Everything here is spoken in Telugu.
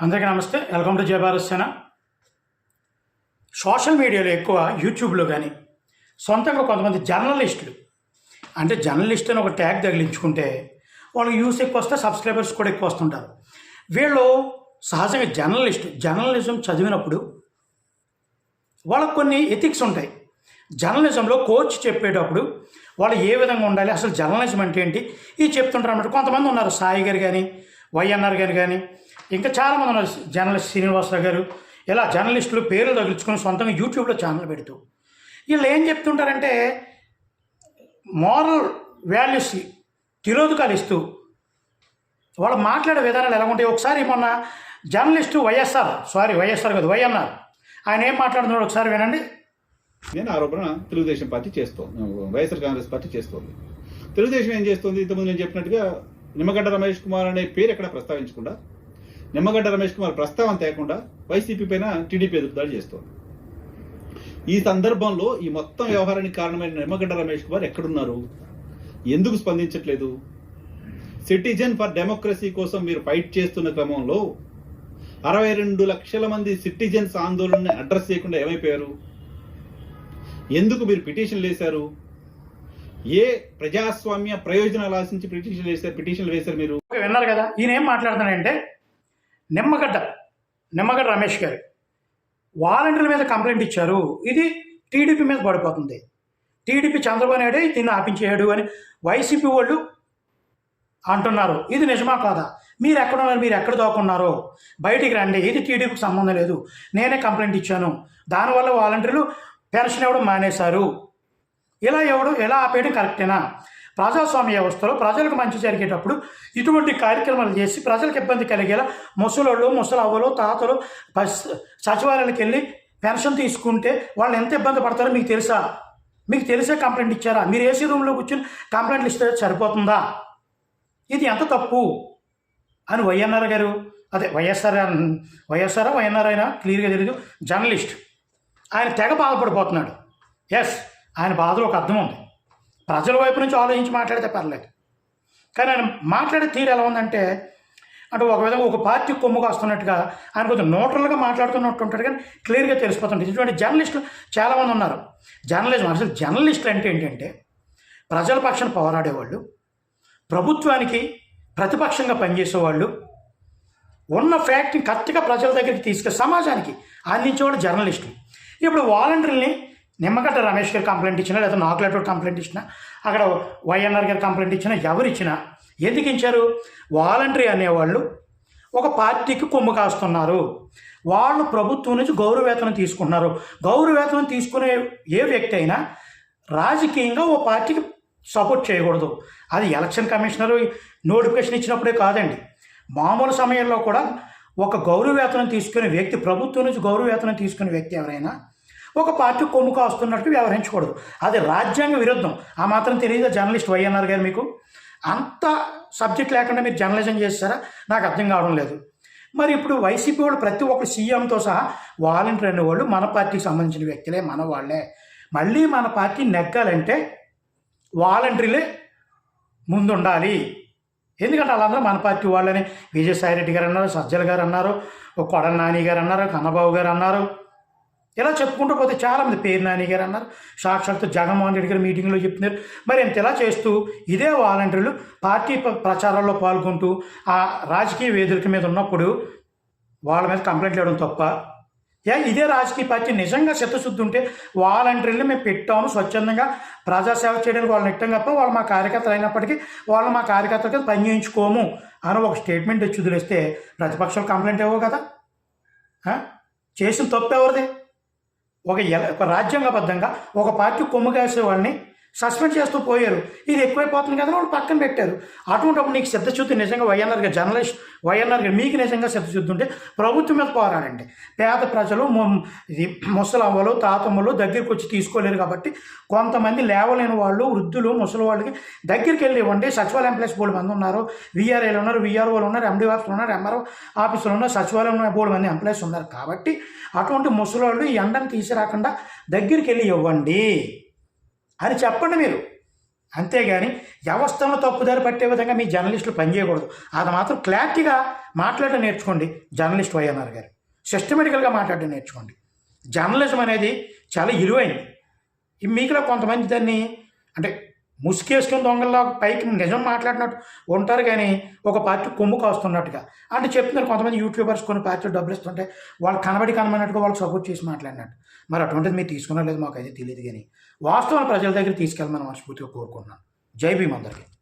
అందరికీ నమస్తే. వెల్కమ్ టు జై భారత్ సేన. సోషల్ మీడియాలో ఎక్కువ యూట్యూబ్లో కానీ సొంతంగా కొంతమంది జర్నలిస్టులు అంటే జర్నలిస్ట్ అని ఒక ట్యాగ్ తగిలించుకుంటే వాళ్ళకి యూస్ ఎక్కువ వస్తే సబ్స్క్రైబర్స్ కూడా ఎక్కువ వస్తుంటారు. వీళ్ళు సహజంగా జర్నలిజం చదివినప్పుడు వాళ్ళకు కొన్ని ఎథిక్స్ ఉంటాయి. జర్నలిజంలో కోచ్ చెప్పేటప్పుడు వాళ్ళు ఏ విధంగా ఉండాలి, అసలు జర్నలిజం అంటే ఏంటి ఇది చెప్తుంటారు అన్నమాట. కొంతమంది ఉన్నారు, సాయి గారు కానీ వైఎన్ఆర్ గారు కానీ ఇంకా చాలామంది ఉన్నారు, జర్నలిస్ట్ శ్రీనివాసరావు గారు, ఇలా జర్నలిస్టులు పేర్లు తగిలించుకొని సొంతంగా యూట్యూబ్లో ఛానల్ పెడుతూ వీళ్ళు ఏం చెప్తుంటారంటే మోరల్ వాల్యూస్ తిరోధకాలు ఇస్తూ వాళ్ళు మాట్లాడే విధానాలు ఎలా ఉంటాయి. ఒకసారి మొన్న జర్నలిస్టు వైఎస్ఆర్ కాదు వైఎన్ఆర్, ఆయన ఏం మాట్లాడుతున్నాడు ఒకసారి వినండి. నేను ఆరోపణ తెలుగుదేశం పార్టీ చేస్తోంది, వైఎస్ఆర్ కాంగ్రెస్ పార్టీ చేస్తోంది. తెలుగుదేశం ఏం చేస్తుంది? ఇంతకుముందు నేను చెప్పినట్టుగా నిమ్మగడ్డ రమేష్ కుమార్ అనే పేరు ఎక్కడ ప్రస్తావించకుండా, నిమ్మగడ్డ రమేష్ కుమార్ ప్రస్తావన తేకుండా వైసీపీ పైన టీడీపీ ఎదురుదాడి చేస్తోంది. ఈ సందర్భంలో ఈ మొత్తం వ్యవహారానికి కారణమైన నిమ్మగడ్డ రమేష్ కుమార్ ఎక్కడున్నారు? ఎందుకు స్పందించట్లేదు? సిటిజన్ ఫర్ డెమోక్రసీ కోసం మీరు ఫైట్ చేస్తున్న క్రమంలో 62 లక్షల మంది సిటిజన్స్ ఆందోళనని అడ్రస్ చేయకుండా ఏమైపోయారు? ఎందుకు మీరు పిటిషన్లు వేశారు? ఏ ప్రజాస్వామ్య ప్రయోజనాలు ఆశించి పిటిషన్లు వేశారు మీరు? విన్నారు కదా, ఈయన ఏం మాట్లాడుతున్నాడంటే నిమ్మగడ్డ రమేష్ గారు వాలంటీర్ల మీద కంప్లైంట్ ఇచ్చారు, ఇది టీడీపీ మీద పడిపోతుంది, టీడీపీ చంద్రబాబు నాయుడే దీన్ని ఆపించేయాడు అని వైసీపీ వాళ్ళు అంటున్నారు. ఇది నిజమా కాదా? మీరు ఎక్కడున్నారు, మీరు ఎక్కడ దాక్కున్నారో బయటికి రండి, ఇది టీడీపీకి సంబంధం లేదు, నేనే కంప్లైంట్ ఇచ్చాను, దానివల్ల వాలంటీర్లు పెన్షన్ ఇవ్వడం మానేశారు, ఎలా ఆపేయడం కరెక్టేనా? ప్రజాస్వామ్య వ్యవస్థలో ప్రజలకు మంచి జరిగేటప్పుడు ఇటువంటి కార్యక్రమాలు చేసి ప్రజలకు ఇబ్బంది కలిగేలా ముసలోళ్ళు ముసలవ్వలు తాతలు సచివాలయాలకు వెళ్ళి పెన్షన్ తీసుకుంటే వాళ్ళు ఎంత ఇబ్బంది పడతారో మీకు తెలుసా? మీకు తెలిసే కంప్లైంట్ ఇచ్చారా? మీరు ఏసీ రూమ్లో కూర్చొని కంప్లైంట్లు ఇస్తే సరిపోతుందా? ఇది ఎంత తప్పు అని వైఎన్ఆర్ గారు, అదే వైఎన్ఆర్ అయినా క్లియర్గా తెలియదు, జర్నలిస్ట్ ఆయన తెగ బాధపడిపోతున్నాడు. ఎస్, ఆయన బాధలో ఒక అర్థం ఉంది. ప్రజల వైపు నుంచి ఆలోచించి మాట్లాడితే పర్లేదు, కానీ ఆయన మాట్లాడే తీరు ఎలా ఉందంటే ఒక విధంగా ఒక పార్టీ కొమ్ముగా వస్తున్నట్టుగా ఆయన కొంచెం న్యూట్రల్గా మాట్లాడుతున్నట్టు ఉంటాడు, కానీ క్లియర్గా తెలిసిపోతుంది. ఇటువంటి జర్నలిస్టులు చాలామంది ఉన్నారు. అసలు జర్నలిస్టులు అంటే ఏంటంటే ప్రజల పక్షాన పోరాడేవాళ్ళు, ప్రభుత్వానికి ప్రతిపక్షంగా పనిచేసేవాళ్ళు, ఉన్న ఫ్యాక్ట్ని కరెక్ట్గా ప్రజల దగ్గరికి తీసుకెళ్ళి సమాజానికి అందించేవాళ్ళు జర్నలిస్టులు. ఇప్పుడు వాలంటీర్ని నిమ్మగడ్డ రమేష్ గారు కంప్లైంట్ ఇచ్చినా, లేదా నాకులేటో కంప్లైంట్ ఇచ్చినా, అక్కడ వైఎన్ఆర్ గారు కంప్లైంట్ ఇచ్చినా, ఎవరిచ్చినా ఎందుకు ఇచ్చారు? వాలంటరీ అనేవాళ్ళు ఒక పార్టీకి కొమ్ము కాస్తున్నారు, వాళ్ళు ప్రభుత్వం నుంచి గౌరవవేతనం తీసుకుంటున్నారు. గౌరవవేతనం తీసుకునే ఏ వ్యక్తి అయినా రాజకీయంగా ఓ పార్టీకి సపోర్ట్ చేయకూడదు. అది ఎలక్షన్ కమిషనరు నోటిఫికేషన్ ఇచ్చినప్పుడే కాదండి, మామూలు సమయంలో కూడా ఒక గౌరవవేతనం తీసుకునే వ్యక్తి, ప్రభుత్వం నుంచి గౌరవవేతనం తీసుకునే వ్యక్తి ఎవరైనా ఒక పార్టీ కొమ్ము కాస్తున్నట్టు వ్యవహరించకూడదు. అది రాజ్యాంగ విరుద్ధం. ఆ మాత్రం తెలియదా జర్నలిస్ట్ వైఎన్ఆర్ గారు? మీకు అంత సబ్జెక్ట్ లేకుండా మీరు జర్నలిజం చేస్తారా? నాకు అర్థం కావడం లేదు. మరి ఇప్పుడు వైసీపీ వాళ్ళు ప్రతి ఒక్కరు సీఎంతో సహా వాలంటీర్ అనేవాళ్ళు మన పార్టీకి సంబంధించిన వ్యక్తులే, మన వాళ్ళే. మళ్ళీ మన పార్టీ నెగ్గాలంటే వాలంటీర్లే ముందుండాలి. ఎందుకంటే వాళ్ళందరూ మన పార్టీ వాళ్ళని విజయసాయిరెడ్డి గారు అన్నారు, సజ్జల గారు అన్నారు, కొడాలి నాని గారు అన్నారు, కన్నబాబు గారు అన్నారు, ఇలా చెప్పుకుంటూ పోతే చాలామంది, పేరు నాని గారు అన్నారు, సాక్షాత్తు జగన్మోహన్ రెడ్డి గారు మీటింగ్లో చెప్తున్నారు. మరి ఇంత ఇలా చేస్తూ ఇదే వాలంటీర్లు పార్టీ ప్రచారాల్లో పాల్గొంటూ ఆ రాజకీయ వేదిక మీద ఉన్నప్పుడు వాళ్ళ మీద కంప్లైంట్లు ఇవ్వడం తప్ప? ఇదే రాజకీయ పార్టీ నిజంగా చిత్తశుద్ధి ఉంటే వాలంటీర్లు మేము పెట్టాము, స్వచ్ఛందంగా ప్రజాసేవ చేయడానికి వాళ్ళని ఇట్టం తప్ప వాళ్ళు మా కార్యకర్తలు అయినప్పటికీ వాళ్ళు మా కార్యకర్తలకి పని చేయించుకోము అని ఒక స్టేట్మెంట్ వచ్చి వదిలేస్తే ప్రతిపక్షాలు కంప్లైంట్ ఇవ్వవు కదా. చేసిన తప్పు ఎవరిది? ఒక రాజ్యాంగబద్ధంగా ఒక పార్టీ కొమ్ము కాసే వాళ్ళని సస్పెండ్ చేస్తూ పోయారు. ఇది ఎక్కువైపోతుంది కదా, వాళ్ళు పక్కన పెట్టారు. అటువంటిప్పుడు నీకు సిద్ధశుద్ధి నిజంగా వైఎన్ఆర్ గారు మీకు నిజంగా సిద్ధశుద్ధి ఉంటే ప్రభుత్వం మీద పోరాడండి. పేద ప్రజలు ముసలవ్వలు తాతమ్మలు దగ్గరికి వచ్చి తీసుకోలేరు కాబట్టి కొంతమంది లేవలేని వాళ్ళు, వృద్ధులు, ముసలి వాళ్ళకి దగ్గరికి వెళ్ళి ఇవ్వండి. సచివాలయం ఎంప్లాయీస్ బోర్డు మంది ఉన్నారు, విఆర్ఏలు ఉన్నారు, విఆర్ఓలు ఉన్నారు, ఎండి ఆఫీసులు ఉన్నారు, ఎంఆర్ఓ ఆఫీసులు ఉన్నారు, సచివాలయం బోర్డు మంది ఎంప్లాయీస్ ఉన్నారు. కాబట్టి అటువంటి ముసలి వాళ్ళు ఈ ఎండను తీసిరాకుండా దగ్గరికి వెళ్ళి ఇవ్వండి అని చెప్పండి మీరు. అంతేగాని వ్యవస్థను తప్పుదారి పట్టే విధంగా మీ జర్నలిస్టులు పనిచేయకూడదు. అది మాత్రం క్లారిటీగా మాట్లాడడం నేర్చుకోండి జర్నలిస్ట్ వైఎన్ఆర్ గారు. సిస్టమేటికల్గా మాట్లాడడం నేర్చుకోండి. జర్నలిజం అనేది చాలా ఇరువైంది. మీకులో కొంతమంది దాన్ని అంటే ముసుకేసుకుని దొంగల్లో పైకి నిజం మాట్లాడినట్టు ఉంటారు, కానీ ఒక పార్టీ కొమ్ము కాస్తున్నట్టుగా అంటే చెప్తున్నారు. కొంతమంది యూట్యూబర్స్ కొన్ని పార్టీలు డబ్బులు ఇస్తుంటే వాళ్ళు కనబడినట్టుగా వాళ్ళు సపోర్ట్ చేసి మాట్లాడినట్టు. మరి అటువంటిది మీరు తీసుకున్నా లేదు మాకు అయితే తెలియదు, కానీ వాస్తవాన్ని ప్రజల దగ్గర తీసుకెళ్ళమని మనస్ఫూర్తిగా కోరుకుంటున్నాను. జై భీమ్ అందరికీ.